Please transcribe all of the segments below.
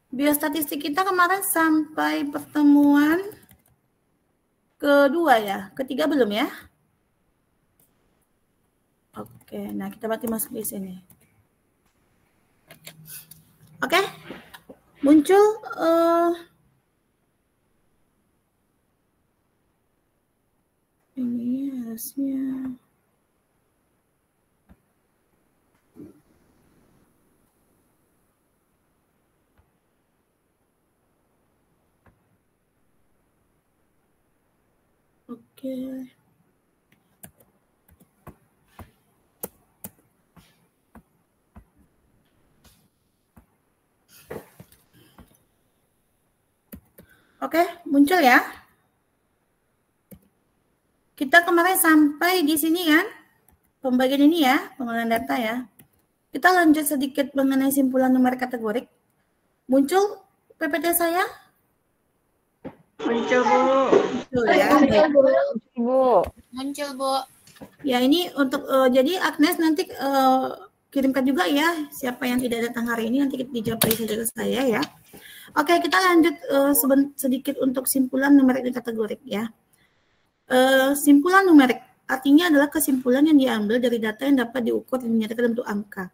Biostatistik kita kemarin sampai pertemuan kedua ya, ketiga belum ya? Oke, nah kita berarti masuk di sini. Oke, muncul ini harusnya. Oke. Oke, muncul ya. Kita kemarin sampai di sini kan, pembagian ini ya, pengolahan data ya. Kita lanjut sedikit mengenai simpulan numerik kategorik. Muncul PPT saya? Muncul, Bu. Muncul ya. Muncul, Bu. Ya, ini untuk jadi Agnes nanti kirimkan juga ya siapa yang tidak datang hari ini, nanti dijawab saja ke saya ya. Oke, kita lanjut sedikit untuk simpulan numerik dan kategorik ya. Simpulan numerik artinya adalah kesimpulan yang diambil dari data yang dapat diukur dan dinyatakan dalam bentuk angka.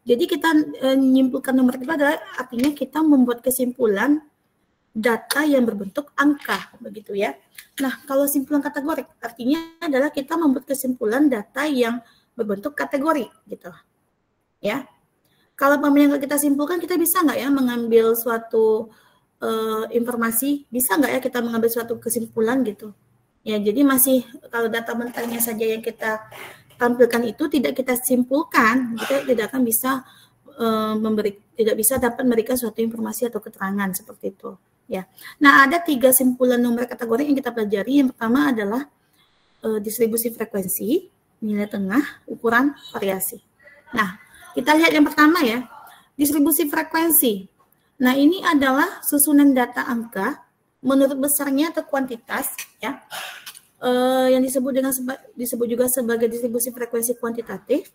Jadi kita menyimpulkan numerik itu adalah artinya kita membuat kesimpulan data yang berbentuk angka, begitu ya. Nah, kalau simpulan kategorik artinya adalah kita membuat kesimpulan data yang berbentuk kategori, gitu. Ya. Kalau yang kita simpulkan, kita bisa nggak ya mengambil suatu informasi, bisa nggak ya kita mengambil suatu kesimpulan gitu. Ya, jadi masih kalau data mentahnya saja yang kita tampilkan itu tidak kita simpulkan, kita tidak akan bisa tidak bisa dapat memberikan suatu informasi atau keterangan seperti itu. Ya. Nah, ada 3 simpulan numerik kategori yang kita pelajari. Yang pertama adalah distribusi frekuensi, nilai tengah, ukuran, variasi. Nah, kita lihat yang pertama ya, distribusi frekuensi. Nah, ini adalah susunan data angka menurut besarnya atau kuantitas ya, yang disebut juga sebagai distribusi frekuensi kuantitatif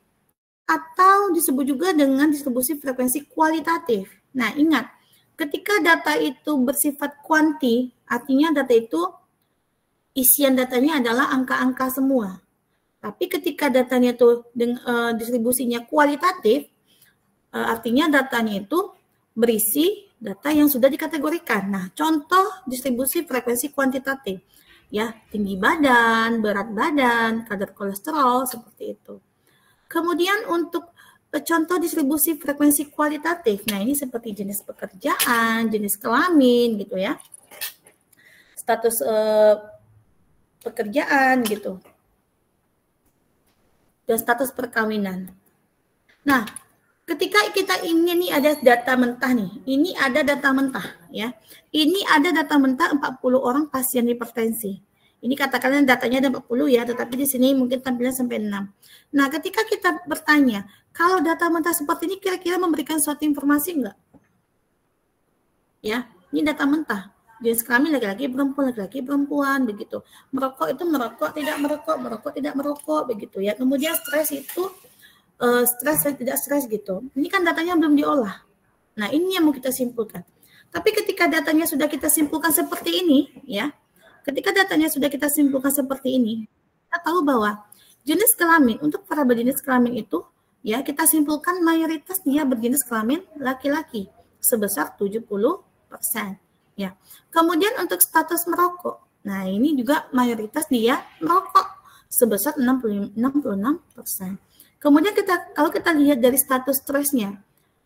atau disebut juga dengan distribusi frekuensi kualitatif. Nah, ingat, ketika data itu bersifat kuanti, artinya data itu isian datanya adalah angka-angka semua. Tapi ketika datanya itu distribusinya kualitatif, artinya datanya itu berisi data yang sudah dikategorikan. Nah, contoh distribusi frekuensi kuantitatif, ya, tinggi badan, berat badan, kadar kolesterol, seperti itu. Kemudian untuk contoh distribusi frekuensi kualitatif, nah ini seperti jenis pekerjaan, jenis kelamin, gitu ya, status pekerjaan, gitu, dan status perkawinan. Nah, ketika kita ini ada data mentah nih, ini ada data mentah ya. Ini ada data mentah 40 orang pasien hipertensi. Ini katakanlah datanya ada 40 ya, tetapi di sini mungkin tampilnya sampai 6. Nah, ketika kita bertanya, kalau data mentah seperti ini kira-kira memberikan suatu informasi enggak? Ya, ini data mentah. Jenis kelamin laki-laki, perempuan, begitu. Merokok itu merokok, tidak merokok, begitu ya. Kemudian stres itu stres dan tidak stres gitu. Ini kan datanya belum diolah. Nah, ini yang mau kita simpulkan. Tapi ketika datanya sudah kita simpulkan seperti ini, ya, ketika datanya sudah kita simpulkan seperti ini, kita tahu bahwa jenis kelamin, untuk para berjenis kelamin itu, ya, kita simpulkan mayoritas dia berjenis kelamin laki-laki, sebesar 70%. Ya. Kemudian untuk status merokok, nah ini juga mayoritas dia merokok, sebesar 66%. Kemudian kalau kita lihat dari status stresnya,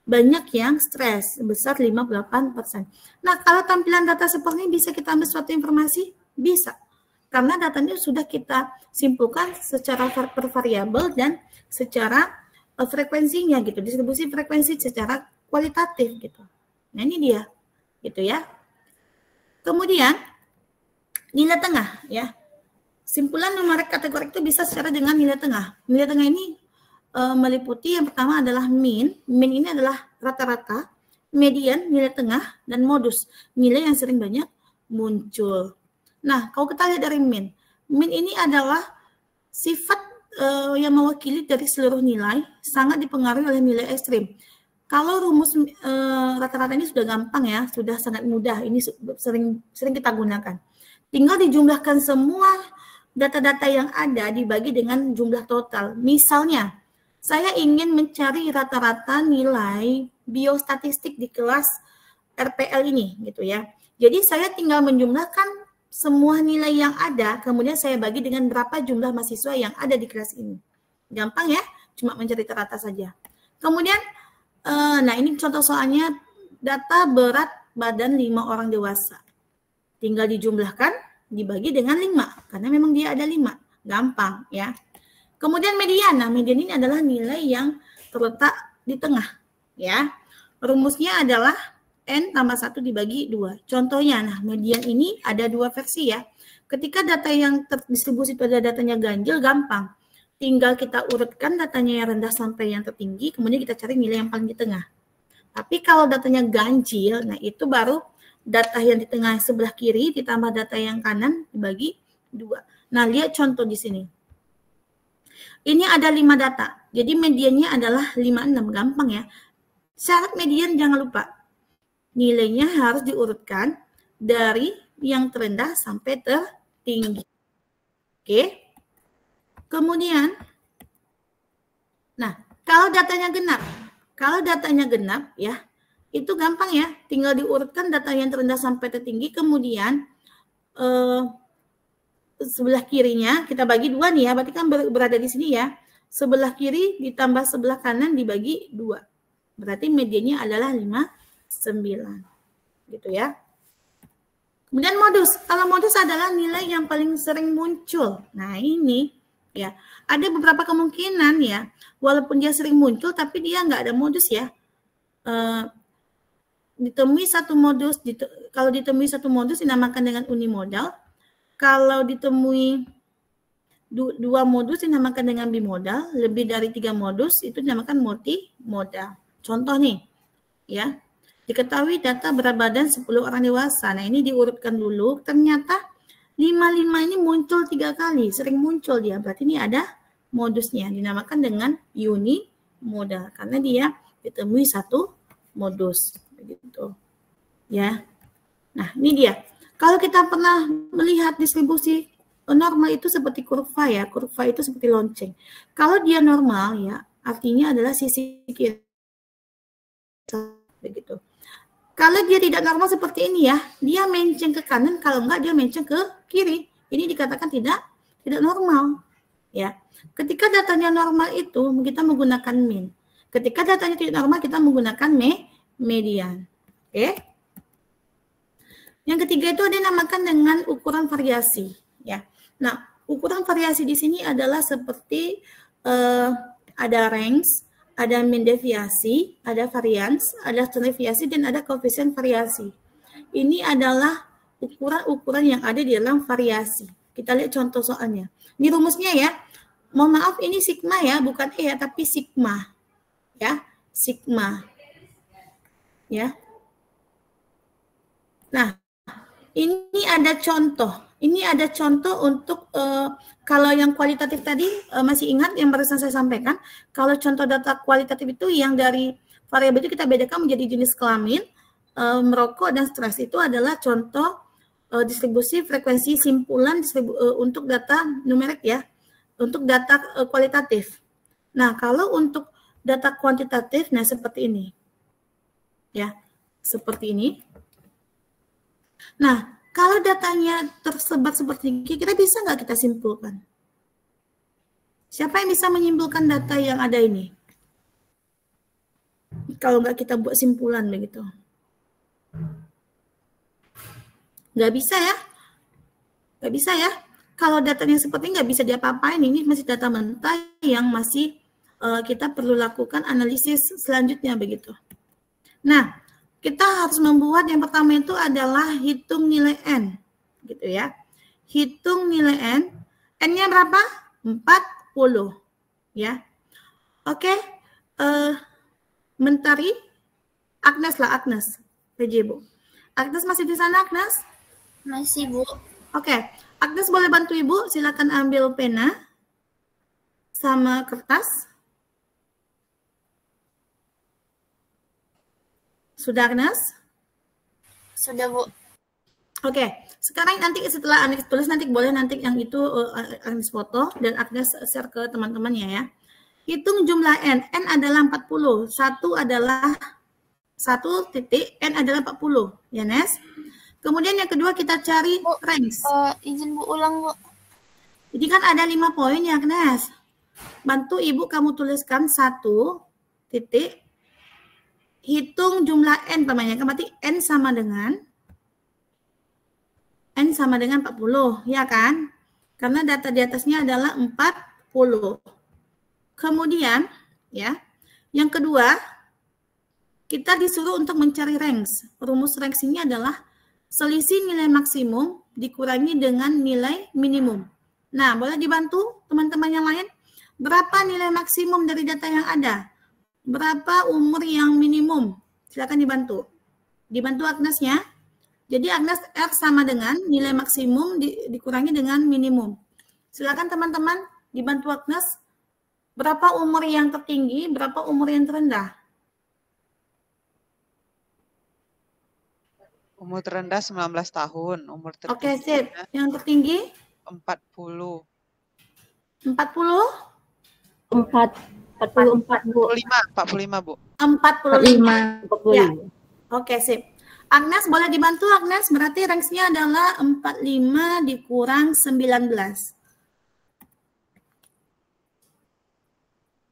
banyak yang stres, sebesar 58%. Nah, kalau tampilan data seperti ini bisa kita ambil suatu informasi? Bisa. Karena datanya sudah kita simpulkan secara per variabel dan secara frekuensinya gitu, distribusi frekuensi secara kualitatif gitu. Nah, ini dia. Gitu ya. Kemudian nilai tengah ya. Simpulan numerik kategori itu bisa secara dengan nilai tengah. Nilai tengah ini meliputi yang pertama adalah mean. Mean ini adalah rata-rata, median, nilai tengah, dan modus, nilai yang sering banyak muncul. Nah, kalau kita lihat dari mean ini adalah sifat yang mewakili dari seluruh nilai, sangat dipengaruhi oleh nilai ekstrim. Kalau rumus rata-rata ini sudah gampang ya, sudah sangat mudah. Ini sering kita gunakan. Tinggal dijumlahkan semua data-data yang ada dibagi dengan jumlah total. Misalnya, saya ingin mencari rata-rata nilai biostatistik di kelas RPL ini, gitu ya. Jadi saya tinggal menjumlahkan semua nilai yang ada, kemudian saya bagi dengan berapa jumlah mahasiswa yang ada di kelas ini. Gampang ya, cuma mencari rata saja. Kemudian, nah ini contoh soalnya data berat badan 5 orang dewasa. Tinggal dijumlahkan, dibagi dengan 5, karena memang dia ada 5. Gampang ya. Kemudian median, nah median ini adalah nilai yang terletak di tengah. Ya, rumusnya adalah N tambah 1 dibagi 2. Contohnya, nah median ini ada 2 versi ya. Ketika data yang terdistribusi itu ada datanya ganjil, gampang. Tinggal kita urutkan datanya yang rendah sampai yang tertinggi, kemudian kita cari nilai yang paling di tengah. Tapi kalau datanya ganjil, nah itu baru data yang di tengah sebelah kiri ditambah data yang kanan dibagi 2. Nah, lihat contoh di sini. Ini ada 5 data. Jadi mediannya adalah 56, gampang ya. Syarat median jangan lupa. Nilainya harus diurutkan dari yang terendah sampai tertinggi. Oke. Kemudian, nah, kalau datanya genap ya, itu gampang ya, tinggal diurutkan data yang terendah sampai tertinggi, kemudian sebelah kirinya kita bagi 2 nih ya, berarti kan berada di sini ya, sebelah kiri ditambah sebelah kanan dibagi 2, berarti mediannya adalah 59, gitu ya. Kemudian modus, kalau modus adalah nilai yang paling sering muncul. Nah ini ya, ada beberapa kemungkinan ya, walaupun dia sering muncul tapi dia nggak ada modus ya. Ditemui satu modus, kalau ditemui satu modus dinamakan dengan unimodal. Kalau ditemui 2 modus dinamakan dengan bimodal, lebih dari 3 modus itu dinamakan multimodal. Contoh nih, ya, diketahui data berat badan 10 orang dewasa. Nah ini diurutkan dulu, ternyata 55 ini muncul 3 kali, sering muncul dia. Berarti ini ada modusnya, dinamakan dengan unimodal karena dia ditemui satu modus, begitu. Ya. Nah, ini dia. Kalau kita pernah melihat distribusi normal itu seperti kurva ya, kurva itu seperti lonceng. Kalau dia normal ya, artinya adalah sisi kiri, begitu. Kalau dia tidak normal seperti ini ya, dia menceng ke kanan, kalau enggak dia menceng ke kiri. Ini dikatakan tidak normal. Ya. Ketika datanya normal itu kita menggunakan mean. Ketika datanya tidak normal kita menggunakan median. Oke. Yang ketiga itu ada namakan dengan ukuran variasi. Ya. Nah, ukuran variasi di sini adalah seperti ada range, ada mean deviasi, ada variance, ada standard deviasi, dan ada koefisien variasi. Ini adalah ukuran-ukuran yang ada di dalam variasi. Kita lihat contoh soalnya. Ini rumusnya ya. Mohon maaf, ini sigma ya, bukan E ya, tapi sigma. Ya, sigma. Ya. Nah, ini ada contoh. Ini ada contoh untuk kalau yang kualitatif tadi masih ingat yang barusan saya sampaikan. Kalau contoh data kualitatif itu yang dari variabel itu kita bedakan menjadi jenis kelamin, merokok dan stres. Itu adalah contoh distribusi frekuensi simpulan untuk data numerik ya, untuk data kualitatif. Nah kalau untuk data kuantitatif, nah seperti ini, ya, seperti ini. Nah kalau datanya tersebar seperti ini, kira bisa nggak kita simpulkan? Siapa yang bisa menyimpulkan data yang ada ini? Kalau nggak kita buat simpulan begitu. Nggak bisa ya? Nggak bisa ya? Kalau datanya seperti ini nggak bisa diapa-apain. Ini masih data mentah yang masih kita perlu lakukan analisis selanjutnya begitu. Nah, kita harus membuat yang pertama itu adalah hitung nilai N, gitu ya. Hitung nilai N. N-nya berapa? 40, ya. Oke, Mentari, Agnes lah, Agnes, PJ Bu. Agnes masih di sana, Agnes? Masih, Bu. Oke, Agnes boleh bantu Ibu, silakan ambil pena sama kertas. Sudah, Agnes? Sudah, Bu. Oke, sekarang nanti setelah Agnes tulis, nanti boleh nanti yang itu Agnes foto dan Agnes share ke teman-temannya ya. Hitung jumlah N. N adalah 40. 1 adalah 1 titik, N adalah 40. Ya, Nes? Kemudian yang kedua kita cari Bu, ranks. Izin Bu ulang, Bu. Jadi kan ada 5 poin ya, Agnes. Bantu Ibu kamu tuliskan 1 titik. Hitung jumlah N namanya. Berarti N sama dengan 40, ya kan? Karena data di atasnya adalah 40. Kemudian, ya, yang kedua, kita disuruh untuk mencari ranks. Rumus ranks ini adalah selisih nilai maksimum dikurangi dengan nilai minimum. Nah, boleh dibantu teman-teman yang lain? Berapa nilai maksimum dari data yang ada? Berapa umur yang minimum? Silakan dibantu. Dibantu Agnesnya. Jadi Agnes R sama dengan nilai maksimum dikurangi dengan minimum. Silakan teman-teman dibantu Agnes. Berapa umur yang tertinggi, berapa umur yang terendah? Umur terendah 19 tahun, umur tertinggi. Oke, sip. Yang tertinggi? 40. 40? 45, Bu. 45, Bu. 45. 45. Ya. Oke, sip. Agnes boleh dibantu, Agnes? Berarti ranks-nya adalah 45 dikurang 19.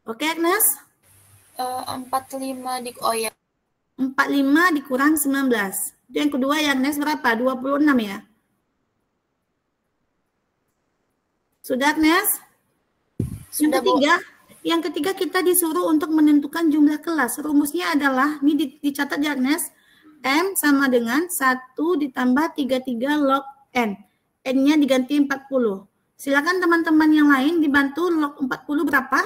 Oke, Agnes? 45 di oh ya. 45 dikurang 19. Itu yang kedua ya, Agnes, berapa? 26 ya? Sudah, Agnes? Sudah, yang ketiga kita disuruh untuk menentukan jumlah kelas. Rumusnya adalah, ini dicatat ya, Agnes, M sama dengan 1 ditambah 33 log N. N-nya diganti 40. Silakan teman-teman yang lain dibantu log 40 berapa?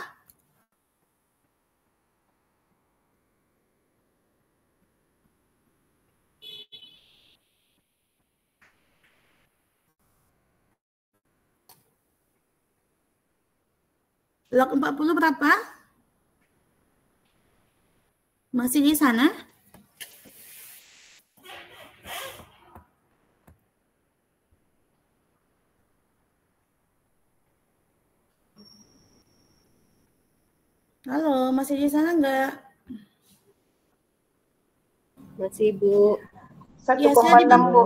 Log 40 berapa? Masih di sana? Halo, masih di sana enggak? Masih, Bu. 1,6, Bu.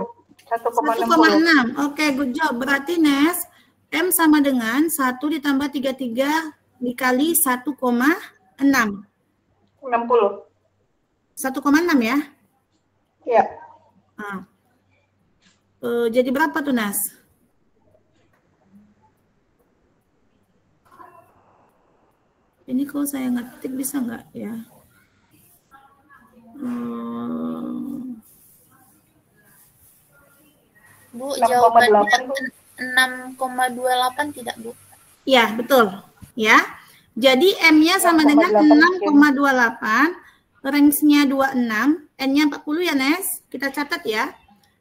1,6. Oke, good job. Berarti, Nes, M sama dengan 1 ditambah 33 dikali 1,6. 60. 1,6 ya? Ya. Nah. Jadi berapa tuh, Nas? Ini kalau saya ngetik bisa nggak ya? Bu, jawabannya 6,28 tidak, Bu? Ya, betul. Ya. Jadi M-nya sama dengan 6,28, range-nya 26, N-nya 40 ya, Nes? Kita catat ya.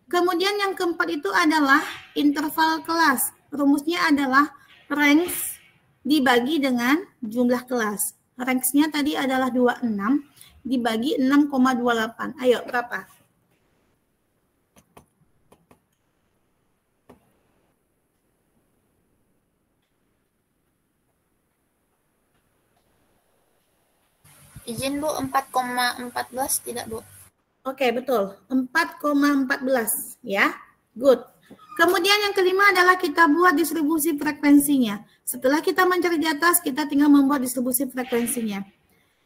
Kemudian yang keempat itu adalah interval kelas. Rumusnya adalah range dibagi dengan jumlah kelas. Range-nya tadi adalah 26 dibagi 6,28. Ayo, berapa? Izin, Bu, 4,14 tidak, Bu? Oke, betul. 4,14 ya. Good. Kemudian yang kelima adalah kita buat distribusi frekuensinya. Setelah kita mencari di atas, kita tinggal membuat distribusi frekuensinya.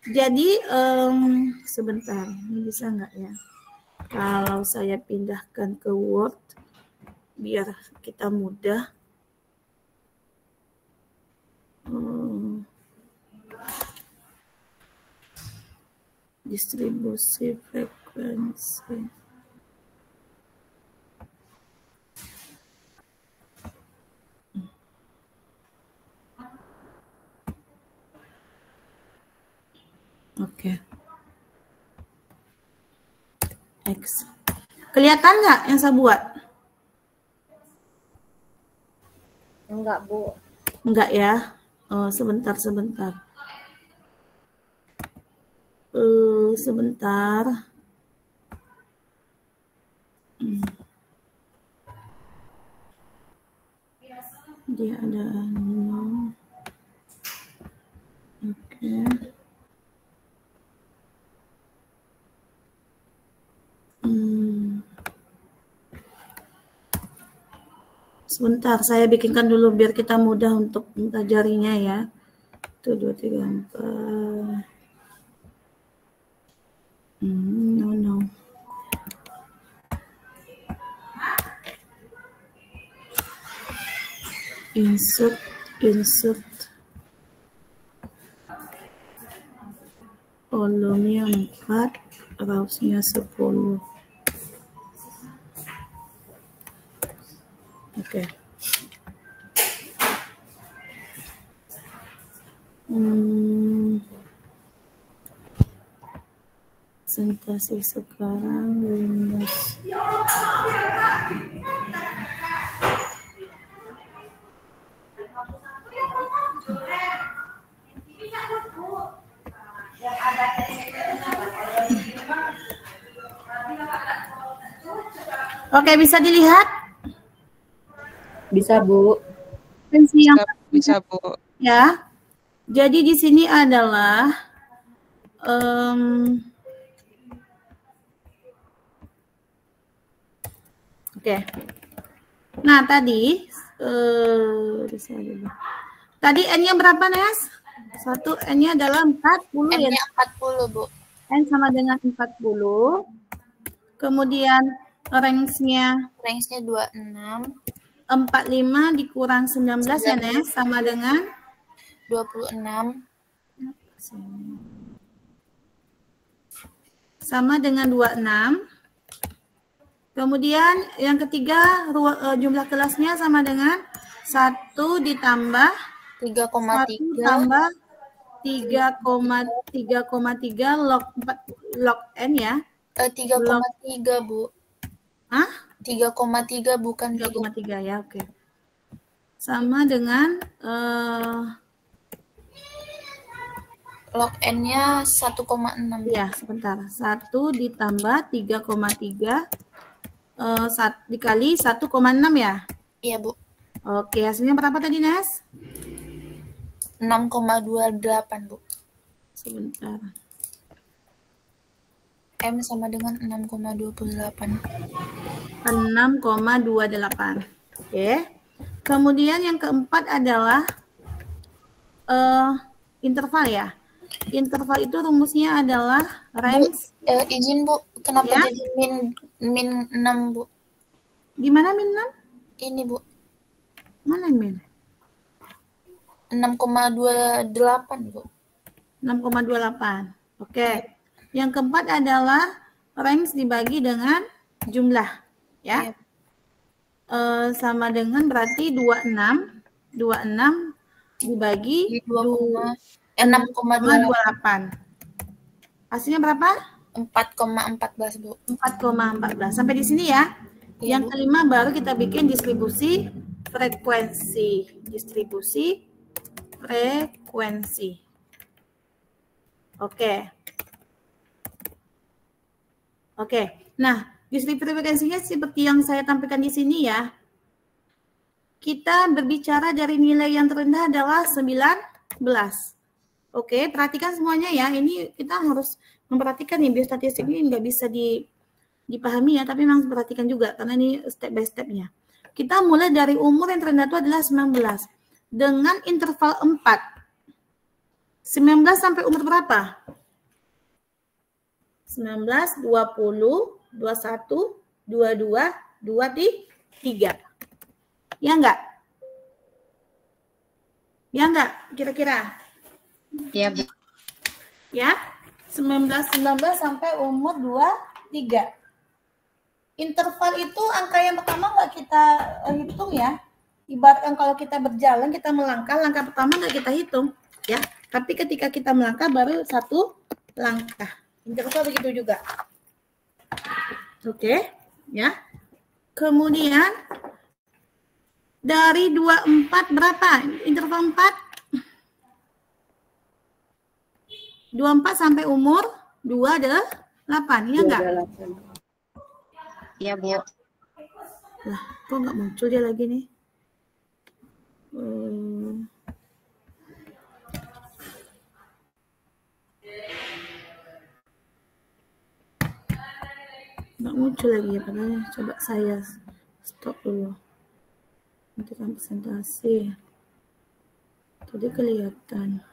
Jadi, sebentar, ini bisa nggak ya? Kalau saya pindahkan ke Word, biar kita mudah. Distribusi frekuensi. Oke. X. Kelihatan nggak yang saya buat? Enggak, Bu. Enggak ya. Sebentar. Sebentar. Dia ada oke. Sebentar, saya bikinkan dulu biar kita mudah untuk mempelajarinya ya. 1, 2, 3, 4. No. Insert. Kolomnya 4, rausnya 10. Oke. Presentasi sekarang Windows. Oke, bisa dilihat? Bisa, Bu. Bisa, Bu. Ya. Jadi di sini adalah oke. Nah, tadi tadi N-nya berapa, Nes? 1 N-nya adalah 40 ya. N-nya 40, Bu. N sama dengan 40. Kemudian range-nya 26. 45 dikurang 19 ya, Nes, sama dengan 26. Sama dengan 26. Kemudian yang ketiga jumlah kelasnya sama dengan 1 ditambah 3,3 tambah 3,3 log N ya. 3,3, Bu. Hah? 3,3 bukan 3,3 ya, oke. Sama dengan log N-nya 1,6. ya, sebentar. 1 ditambah 3,3 dikali 1,6 ya? Iya, Bu. Oke, hasilnya berapa tadi, Nes? 6,28, Bu. Sebentar. M sama dengan 6,28. 6,28. Oke. Kemudian yang keempat adalah interval ya. Interval itu rumusnya adalah range. Izin, Bu. Kenapa Ya? jadi min 6, Bu? Gimana min 6? Ini, Bu. Mana min? 6,28, Bu. 6,28. Oke. Yang keempat adalah range dibagi dengan jumlah, ya. Sama dengan berarti 26 dibagi 6,28. Hasilnya berapa? 4,14, Bu. 4,14. Sampai di sini ya. Iya, Yang Bu. kelima baru kita bikin distribusi frekuensi. Distribusi frekuensi. Oke. Nah, distribusi frekuensinya seperti yang saya tampilkan di sini ya. Kita berbicara dari nilai yang terendah adalah 19. Oke, perhatikan semuanya ya. Ini kita harus memperhatikan nih, biostatistik ini nggak bisa dipahami ya, tapi memang perhatikan juga karena ini step by step-nya. Kita mulai dari umur yang terendah itu adalah 19 dengan interval 4. 19 sampai umur berapa? 19, 20, 21, 22, 23. Ya enggak? Ya enggak? Kira-kira? Iya, Bu. Ya, 19 sampai umur 23. Interval itu angka yang pertama nggak kita hitung ya. Ibaratkan kalau kita berjalan, kita melangkah, langkah pertama nggak kita hitung ya. Tapi ketika kita melangkah baru satu langkah. Interval begitu juga. Oke, ya. Kemudian dari 24 berapa? Interval 4? 24 sampai umur 28, ya enggak? Iya, Bu. Lah, kok nggak muncul dia lagi nih? Nggak muncul lagi ya, padahal coba saya stop dulu. Hentikan presentasi. Tadi kelihatan.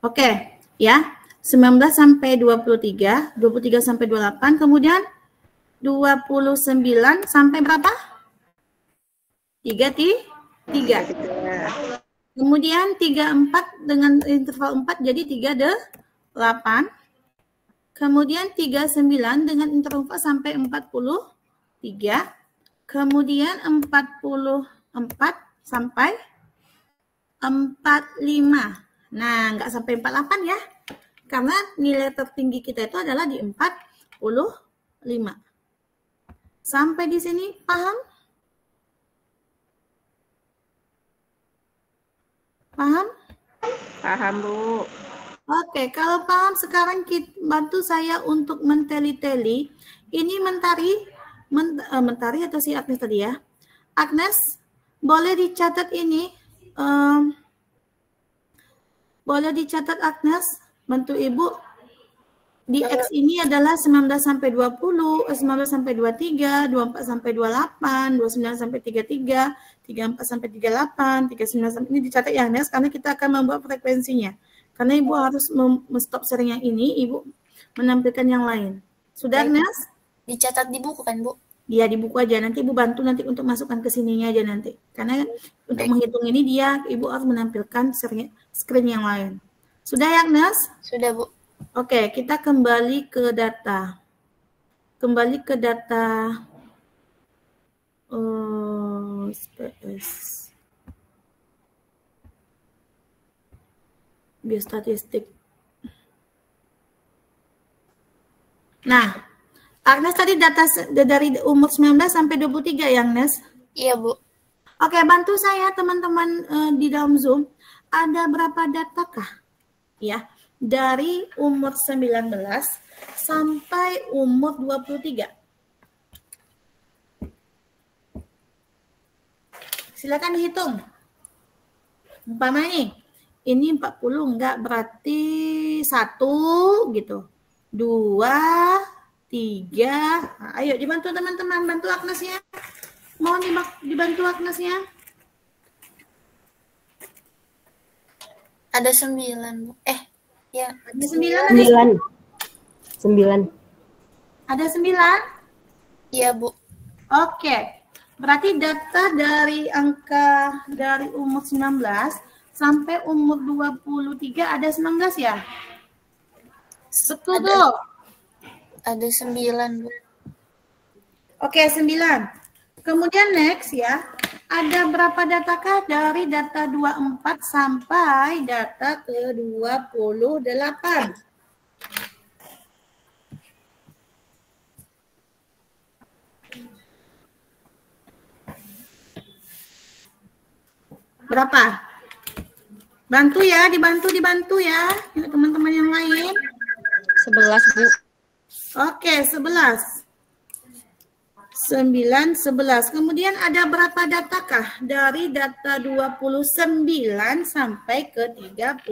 Oke, ya. 19 sampai 23, 23 sampai 28, kemudian 29 sampai berapa? 3. Kemudian 34 dengan interval 4 jadi 38. Kemudian 39 dengan interval 4 sampai 43. Kemudian 44 sampai 45. Nah, nggak sampai 48 ya. Karena nilai tertinggi kita itu adalah di 45. Sampai di sini paham? Paham? Paham, Bu. Oke, kalau paham sekarang bantu saya untuk menteli-teli. Ini Mentari atau si Agnes tadi ya? Agnes, boleh dicatat ini. Boleh dicatat Agnes, bantu Ibu. Di X ini adalah 19 sampai 20, 19 sampai 23, 24 sampai 28, 29 sampai 33, 34 sampai 38, 39 sampai ini dicatat ya Agnes, karena kita akan membuat frekuensinya. Karena Ibu harus stop sharing yang ini, Ibu menampilkan yang lain. Sudah, Agnes? Dicatat di buku kan, Bu? Iya, di buku aja. Nanti Ibu bantu nanti untuk masukkan ke sininya aja nanti. Karena untuk menghitung ini Ibu harus menampilkan screen yang lain. Sudah ya, Agnes? Sudah, Bu. Oke, kita kembali ke data. Kembali ke data SPS. Biostatistik. Nah, Agnes tadi data dari umur 19 sampai 23 ya, Agnes? Iya, Bu. Oke, bantu saya teman-teman di dalam Zoom. Ada berapa datakah? Ya, dari umur 19 sampai umur 23. Silakan dihitung. Umpamanya ini 40 enggak berarti 1 gitu. 2, 3. Nah, ayo dibantu teman-teman, bantu Agnesnya. Mohon dibantu Agnesnya. Ada 9, Bu. Ya. Ada 9. 9. Ada 9? Iya, Bu. Oke. Berarti data dari angka dari umur 19 sampai umur 23 ada 19 ya? Betul, Bu. Ada 9, Bu. Oke, 9. Kemudian next ya. Ada berapa datakah dari data 24 sampai data ke 28? Berapa? Bantu ya, dibantu ya. Teman-teman yang lain. 11, Bu. Oke, 11. 9, 11. Kemudian ada berapa datakah dari data 29 sampai ke 33?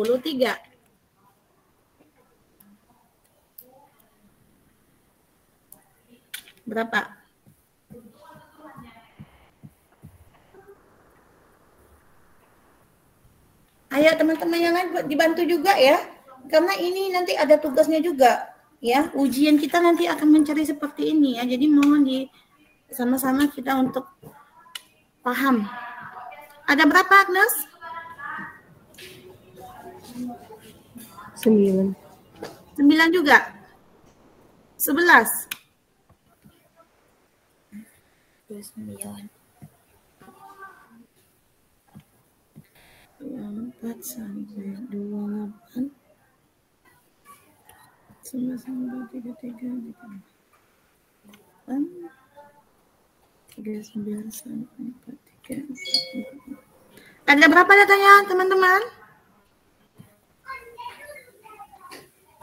Berapa? Ayo teman-teman yang lain dibantu juga ya. Karena ini nanti ada tugasnya juga. Ya, ujian kita nanti akan mencari seperti ini ya. Jadi mohon sama-sama kita untuk paham. Ada berapa, Agnes? 9. 9 juga? 11? 9. 4 sampai 28. 9 sampai 33. 39 sampai 43. Ada berapa datanya, teman-teman?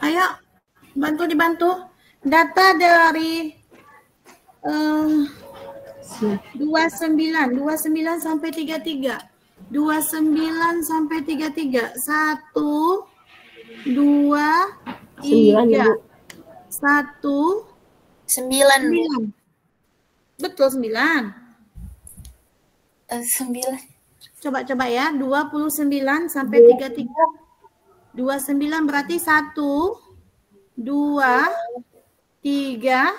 Ayo, dibantu. Data dari 29 sampai 33. 29 sampai 33. 1, 2, 3. 1, 9. 9. Betul 9. 9. Coba ya, 29 sampai 33. 29 berarti 1, 2, 3,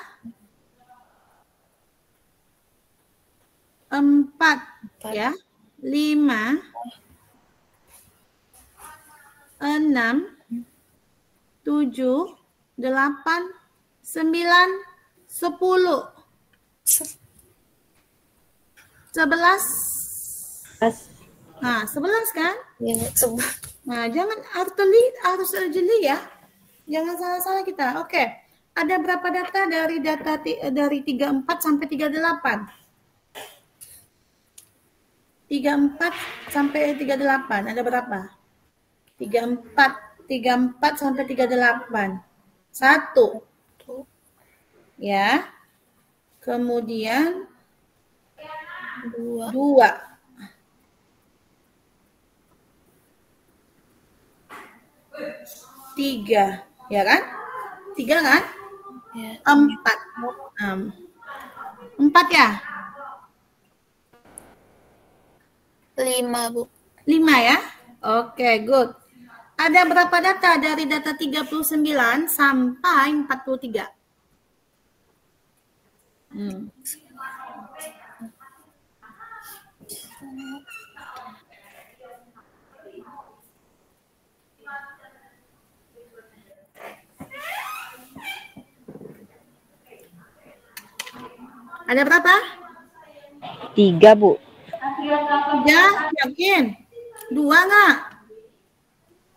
4 ya. 5, 6, 7, 8, 9, 10. 11. Nah, 11 kan? Ya, Nah, jangan harus jeli ya. Jangan salah-salah kita. Oke. Ada berapa data dari 34 sampai 38? 34 sampai 38 ada berapa? 34 sampai 38. 1. Ya. Kemudian 2. 3, ya kan? 3 kan? ya. 4. 4 ya? 5, Bu. 5 ya? Oke, good. Ada berapa data dari data 39 sampai 43? Ada berapa? 3, Bu. 3, yakin? 2 nggak?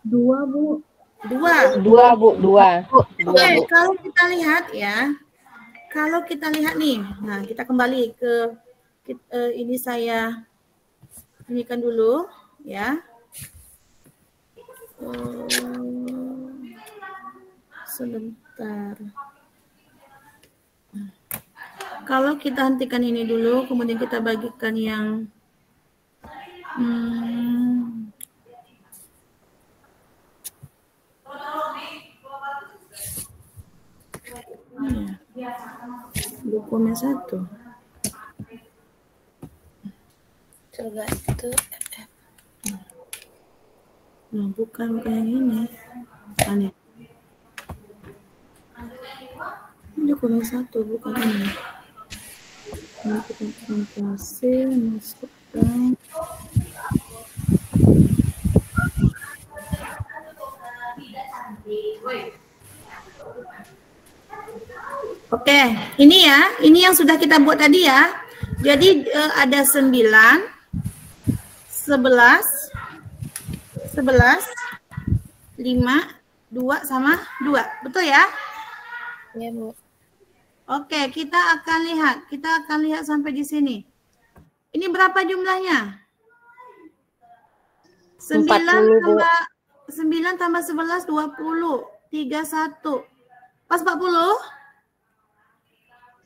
2, Bu. 2. 2, Bu. 2. Oke, kalau kita lihat ya. Kalau kita lihat nih. Nah, kita kembali ke ini saya inikan dulu ya. Sebentar. Kalau kita hentikan ini dulu, kemudian kita bagikan yang dokumen 1. Coba itu. Nah, bukan yang ini. Aneh. Ini dokumen 1, bukan ini. Ini kita konsentrasi, masukkan. Oke, ini ya, ini yang sudah kita buat tadi ya. Jadi ada 9, 11, 5, 2 sama 2. Betul ya? Ya, Bu. Oke, kita akan lihat sampai di sini. Ini berapa jumlahnya? 9 tambah 11, 20. 31. Pas 40?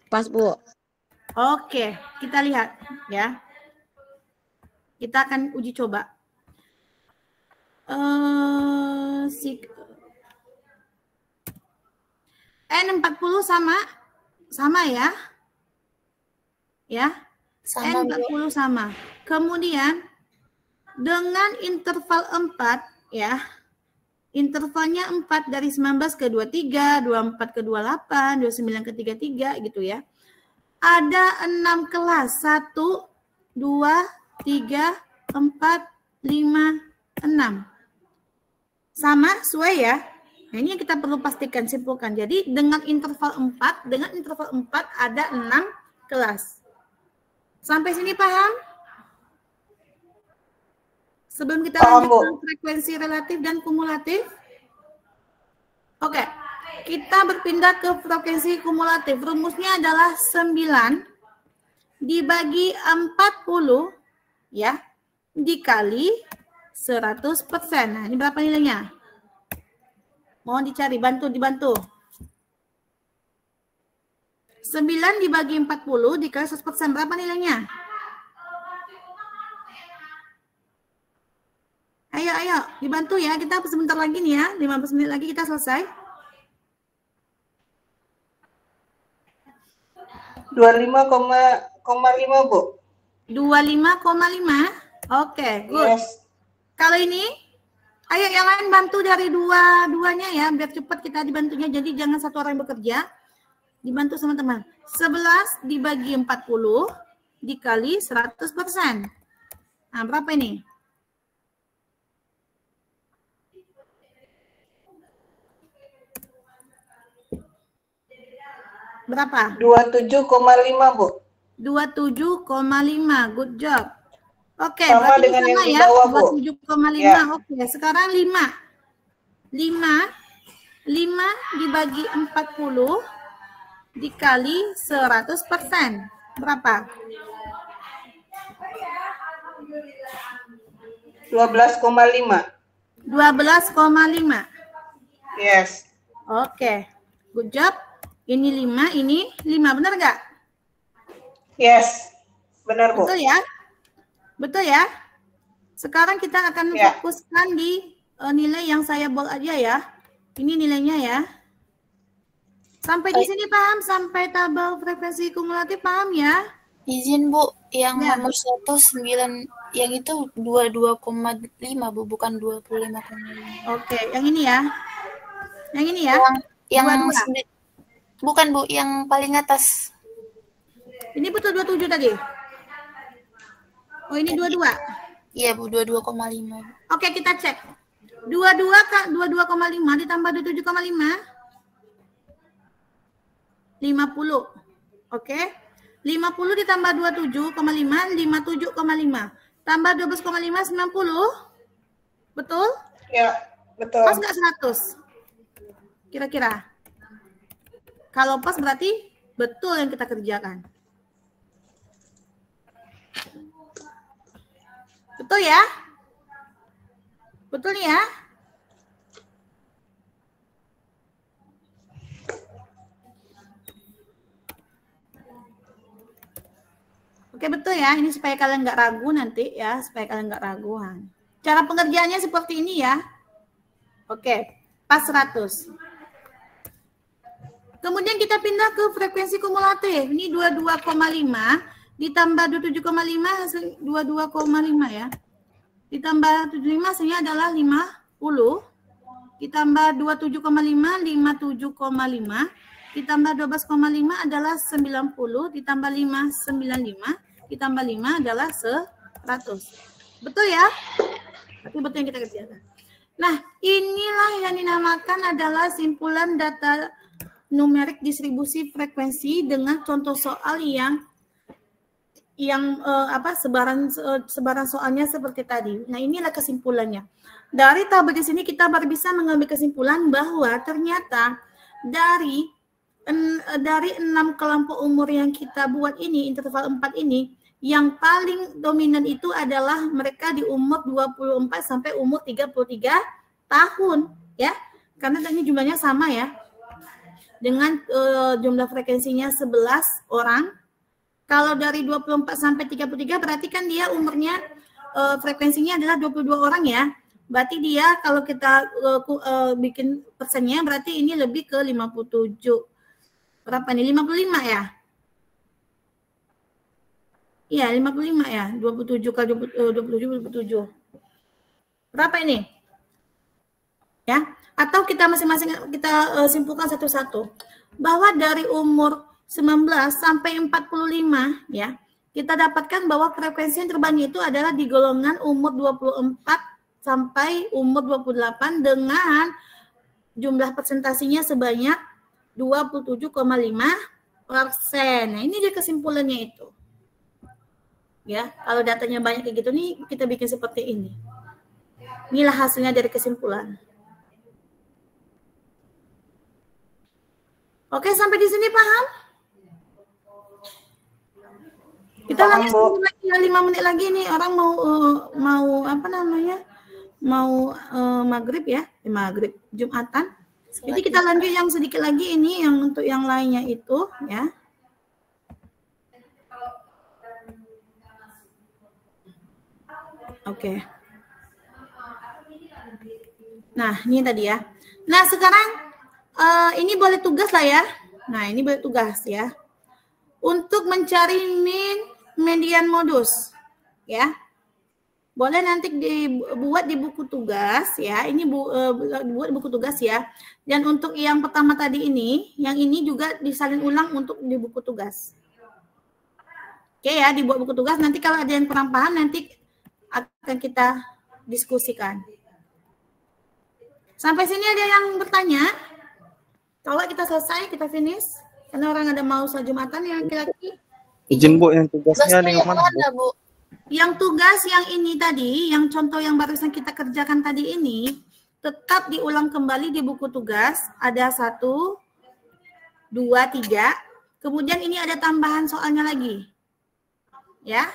Pas, Bu. Oke, kita lihat ya. Kita akan uji coba. N40 sama ya. Ya. Sama, N40 sama. Kemudian dengan interval 4 ya. Intervalnya 4 dari 19 ke 23, 24 ke 28, 29 ke 33 gitu ya. Ada 6 kelas. 1, 2, 3, 4, 5, 6. Sama, sesuai ya. Nah, ini yang kita perlu pastikan, simpulkan. Jadi dengan interval 4 ada 6 kelas. Sampai sini paham? Sebelum kita lanjut ke frekuensi relatif dan kumulatif. Oke, kita berpindah ke frekuensi kumulatif. Rumusnya adalah 9 dibagi 40 ya. dikali 100%. Nah, ini berapa nilainya? Mohon dicari, dibantu. 9 dibagi 40 dikali 100%, berapa nilainya? Ayo, dibantu ya. Kita sebentar lagi nih ya, 15 menit lagi kita selesai. 25,5 Bu. 25,5. Oke, good. Yes. Kalau ini, ayo yang lain bantu dari dua-duanya ya, biar cepat kita dibantunya. Jadi jangan satu orang yang bekerja. Dibantu sama teman. 11 dibagi 40 dikali 100%. Nah, berapa ini? Berapa? 27,5 Bu. 27,5. Good job. Oke, Sama berarti dengan sama yang di ya. bawah, Bu. 27,5. Ya. Oke, sekarang 5 dibagi 40 dikali 100%. Berapa? 12,5. 12,5. Yes. Oke. Good job. Ini 5, ini 5. Benar nggak? Yes. Benar Bu. Betul ya? Betul ya? Sekarang kita akan Ya. fokuskan di nilai yang saya bold aja ya. Ini nilainya ya. Sampai di sini paham? Sampai tabel frekuensi kumulatif paham ya? Izin Bu, yang Ya. nomor 109 yang itu 22,5 Bu, bukan 25,5. Oke, yang ini ya. Yang ini ya. Yang 22. bukan Bu, yang paling atas. Ini betul 27 tadi? Oh, ini 22. Iya Bu, 22,5. Oke, kita cek. 22,5 ditambah 27,5. 50. Oke. 50 ditambah 27,5, 57,5. Tambah 12,5, 90. Betul? Ya, betul. Pas nggak 100? Kira-kira. Kalau pas berarti betul yang kita kerjakan. Betul ya? Betul ya? Oke, betul ya. Ini supaya kalian nggak ragu nanti ya. Supaya kalian nggak raguan. Cara pengerjaannya seperti ini ya. Oke, pas 100. Kemudian kita pindah ke frekuensi kumulatif. Ini 22,5 ditambah 27,5 hasil 22,5 ya. Ditambah 75 hasilnya adalah 50. Ditambah 27,5, 57,5. Ditambah 12,5 adalah 90. Ditambah 5, 95. Ditambah 5 adalah 100. Betul ya? Tapi betul yang kita kerjakan. Nah, inilah yang dinamakan adalah simpulan data numerik distribusi frekuensi dengan contoh soal yang sebaran soalnya seperti tadi. Nah, inilah kesimpulannya. Dari tabel di sini kita baru bisa mengambil kesimpulan bahwa ternyata dari 6 kelompok umur yang kita buat ini, interval 4 ini, yang paling dominan itu adalah mereka di umur 24 sampai umur 33 tahun, ya. Karena tadi jumlahnya sama ya. Dengan jumlah frekuensinya 11 orang. Kalau dari 24 sampai 33 berarti kan dia umurnya frekuensinya adalah 22 orang ya. Berarti dia kalau kita bikin persennya berarti ini lebih ke 57. Berapa nih? 55 ya? Iya, 55 ya. 27 kali 27. Berapa ini? Ya. Atau kita masing-masing kita simpulkan satu-satu. Bahwa dari umur 19 sampai 45 ya, kita dapatkan bahwa frekuensi yang terbanyak itu adalah di golongan umur 24 sampai umur 28 dengan jumlah persentasinya sebanyak 27,5%. Nah, ini dia kesimpulannya itu. Ya, kalau datanya banyak kayak gitu nih, kita bikin seperti ini. Inilah hasilnya dari kesimpulan. Oke, sampai di sini paham? Kita Paham, lanjut Bu. lagi ya, 5 menit lagi nih orang mau apa namanya? Mau maghrib ya, maghrib Jumatan. Jadi kita lanjut yang sedikit lagi ini yang untuk yang lainnya itu ya. Oke. Nah, ini tadi ya. Nah, sekarang ini boleh tugas lah ya. Nah, ini boleh tugas ya. Untuk mencari median modus ya. Boleh nanti dibuat di buku tugas ya. Ini buat buku tugas ya. Dan untuk yang pertama tadi ini, yang ini juga disalin ulang untuk di buku tugas. Oke ya, dibuat buku tugas. Nanti kalau ada yang kurang paham nanti akan kita diskusikan. Sampai sini ada yang bertanya? Kalau kita selesai, kita finish. Karena orang ada mau sholat Jumatan yang laki-laki. Izin Bu, yang tugasnya di mana Bu? Yang tugas yang ini tadi, yang contoh yang barusan kita kerjakan tadi ini, tetap diulang kembali di buku tugas. Ada 1, 2, 3. Kemudian ini ada tambahan soalnya lagi. Ya.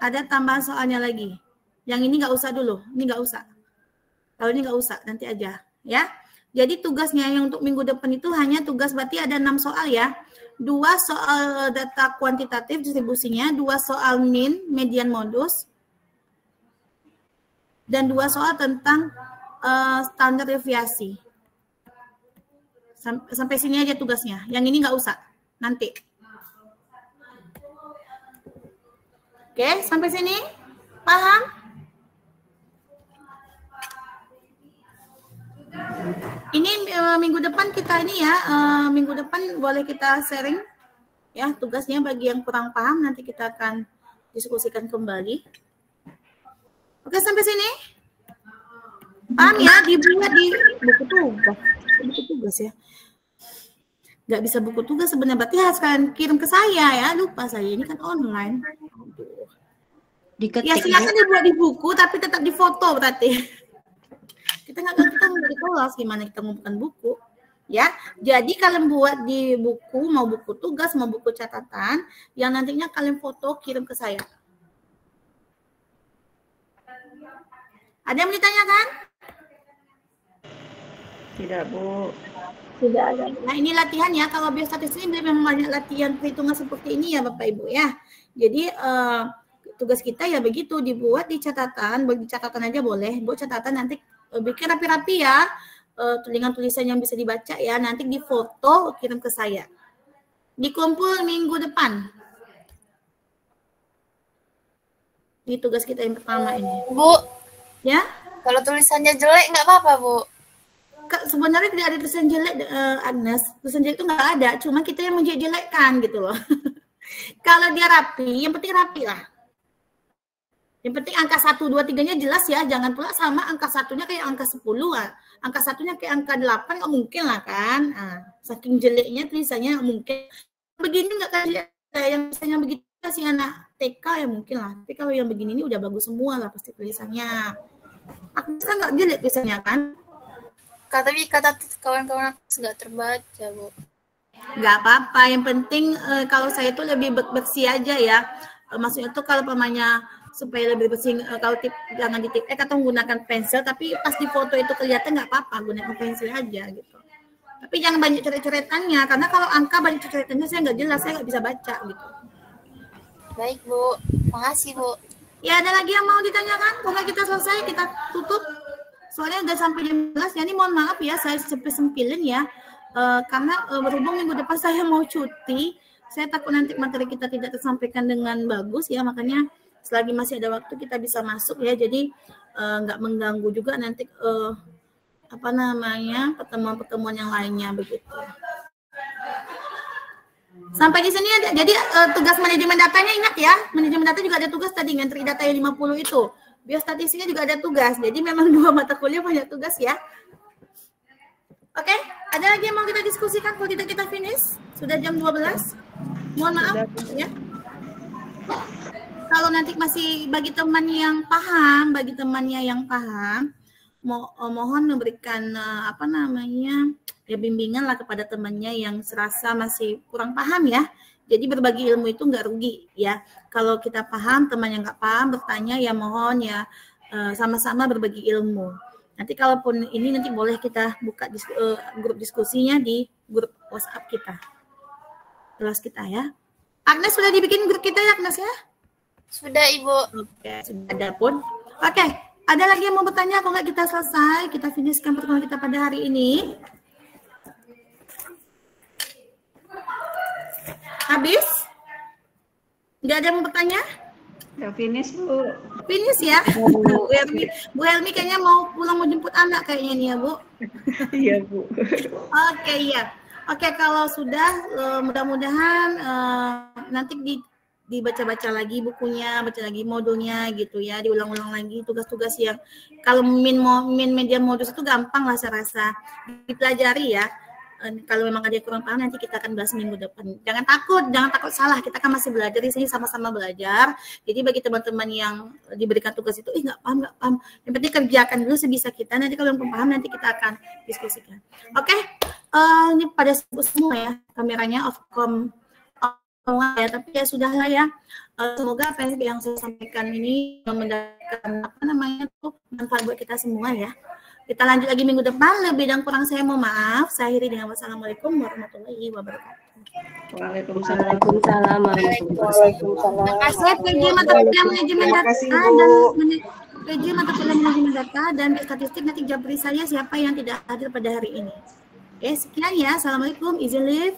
Ada tambahan soalnya lagi. Yang ini nggak usah dulu. Ini nggak usah. Kalau ini nggak usah, nanti aja. Ya. Jadi tugasnya yang untuk minggu depan itu hanya tugas berarti ada 6 soal ya. 2 soal data kuantitatif distribusinya, 2 soal median modus, dan 2 soal tentang standar deviasi. Sampai sini aja tugasnya. Yang ini nggak usah. Nanti. Oke, sampai sini? Paham? Ini minggu depan kita ini ya, minggu depan boleh kita sharing ya tugasnya bagi yang kurang paham nanti kita akan diskusikan kembali. Oke, sampai sini? Paham ya? Dibuat di buku tugas ya. Nggak bisa buku tugas sebenarnya, berarti harus kalian kirim ke saya ya. Lupa saya, ini kan online. Ya silakan dibuat di buku tapi tetap difoto berarti. Kita nggak di kelas gimana kita ngumpulkan buku ya. Jadi kalian buat di buku, mau buku tugas mau buku catatan yang nantinya kalian foto kirim ke saya. Ada yang ditanyakan? Tidak, Bu. Tidak ada. Nah, ini latihan ya. Kalau biostatistik ini memang banyak latihan perhitungan seperti ini ya Bapak Ibu ya. Jadi tugas kita ya begitu, dibuat di catatan, bagi catatan aja boleh. Buat catatan nanti bikin rapi-rapi ya, tulisan yang bisa dibaca ya, nanti difoto kirim ke saya. Dikumpul minggu depan. Ini tugas kita yang pertama ini. Bu, ya? Kalau tulisannya jelek nggak apa-apa, Bu? Sebenarnya tidak ada tulisan jelek, Agnes. Tulisan jelek itu nggak ada, cuma kita yang menjelekkan gitu loh. Kalau dia rapi, yang penting rapi lah. Yang penting angka 1, 2, 3-nya jelas ya. Jangan pula sama angka 1-nya kayak angka 10. Angka 1-nya kayak angka 8, nggak mungkin lah kan. Nah, saking jeleknya tulisannya mungkin. Begini nggak kayak yang misalnya begitu kasih anak TK ya mungkin lah. Tapi kalau yang begini ini udah bagus semua lah pasti tulisannya. Aku kan nggak jelek tulisannya kan. Tapi kata kawan-kawan nggak terbaca, Bu. Nggak apa-apa. Yang penting kalau saya itu lebih bersih aja ya. Maksudnya tuh kalau pemanya supaya lebih bersih, kalau jangan di tip atau menggunakan pensil, tapi pas di foto itu kelihatan nggak apa-apa, gunakan pensil aja gitu. Tapi jangan banyak coret-coretannya, karena kalau angka banyak coretannya saya nggak jelas, saya nggak bisa baca gitu. Baik, Bu. Makasih, Bu. Ya, ada lagi yang mau ditanyakan? Kalau kita selesai, kita tutup. Soalnya udah sampai jam 11, ya ini mohon maaf ya, saya sempilin ya. Karena berhubung minggu depan saya mau cuti, saya takut nanti materi kita tidak tersampaikan dengan bagus ya, makanya selagi masih ada waktu kita bisa masuk ya, jadi nggak mengganggu juga nanti apa namanya pertemuan-pertemuan yang lainnya begitu. Sampai di sini ada, jadi tugas manajemen datanya ingat ya, manajemen data juga ada tugas tadi ngantri data yang 50 itu, biostatistiknya juga ada tugas, jadi memang 2 mata kuliah banyak tugas ya. Oke, ada lagi yang mau kita diskusikan? Kalau tidak kita finish, sudah jam 12. Mohon maaf ya. Kalau nanti masih bagi teman yang paham, mohon memberikan apa namanya ya bimbingan lah kepada temannya yang serasa masih kurang paham ya. Jadi berbagi ilmu itu nggak rugi ya. Kalau kita paham, teman yang nggak paham bertanya ya mohon ya sama-sama berbagi ilmu. Nanti kalaupun ini nanti boleh kita buka grup diskusinya di grup WhatsApp kita, kelas kita ya. Agnes sudah dibikin grup kita ya Agnes ya? Sudah Ibu. Oke, sudah ada pun. Oke, ada lagi yang mau bertanya? Kalau nggak kita selesai, kita finishkan pertemuan kita pada hari ini. Habis? Nggak ada yang mau bertanya? Udah finish, Bu. Finish ya? Bu Helmi kayaknya mau pulang mau jemput anak kayaknya nih ya, Bu. Iya, Bu. Oke, iya. Oke, kalau sudah mudah-mudahan nanti dibaca-baca lagi bukunya, baca lagi modulnya gitu ya, diulang-ulang lagi tugas-tugas yang kalau min media modus itu gampang lah saya rasa. Dipelajari ya. Kalau memang ada yang kurang paham nanti kita akan bahas minggu depan. Jangan takut salah. Kita kan masih belajar di sini sama-sama belajar. Jadi bagi teman-teman yang diberikan tugas itu, nggak paham. Yang penting kerjakan dulu sebisa kita. Nanti kalau belum paham nanti kita akan diskusikan. Oke, ini pada semua ya kameranya offcom ya. Tapi ya sudahlah ya. Semoga apa yang saya sampaikan ini mendapatkan manfaat buat kita semua ya. Kita lanjut lagi minggu depan, lebih dan kurang saya mohon maaf. Saya akhiri dengan wassalamualaikum warahmatullahi wabarakatuh. Waalaikumsalam. Terima kasih PJ mata kuliah manajemen data dan PJ mata kuliah manajemen data dan statistik nanti japri saya siapa yang tidak hadir pada hari ini. Oke, sekian ya. Assalamualaikum. Izin live.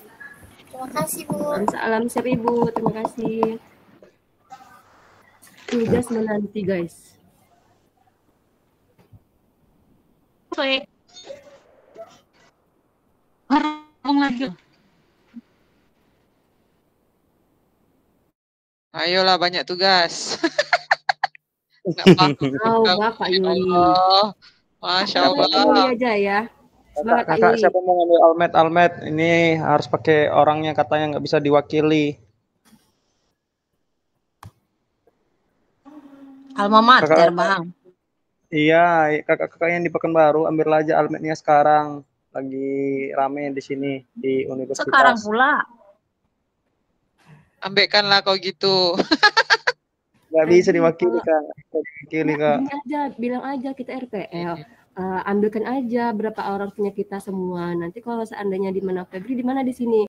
Terima kasih Bu. Salam seribu. Terima kasih. Tugas menanti guys. Ayolah banyak tugas. Bapak Yuli. Masya Allah. Yuli aja ya. Semangat Kakak Yuli. siapa mau ngambil almet? Ini harus pakai orangnya katanya nggak bisa diwakili. Alma mater, Bang. Iya, kakak-kakak yang di Pekanbaru ambil aja almetnya sekarang. Lagi rame di sini di universitas. Sekarang pula. Ambilkanlah kau gitu. Nggak bisa diwakili Kak. Bilang aja kita RPL. Ambilkan aja berapa orang punya kita semua. Nanti kalau seandainya di mana Febri, di mana di sini.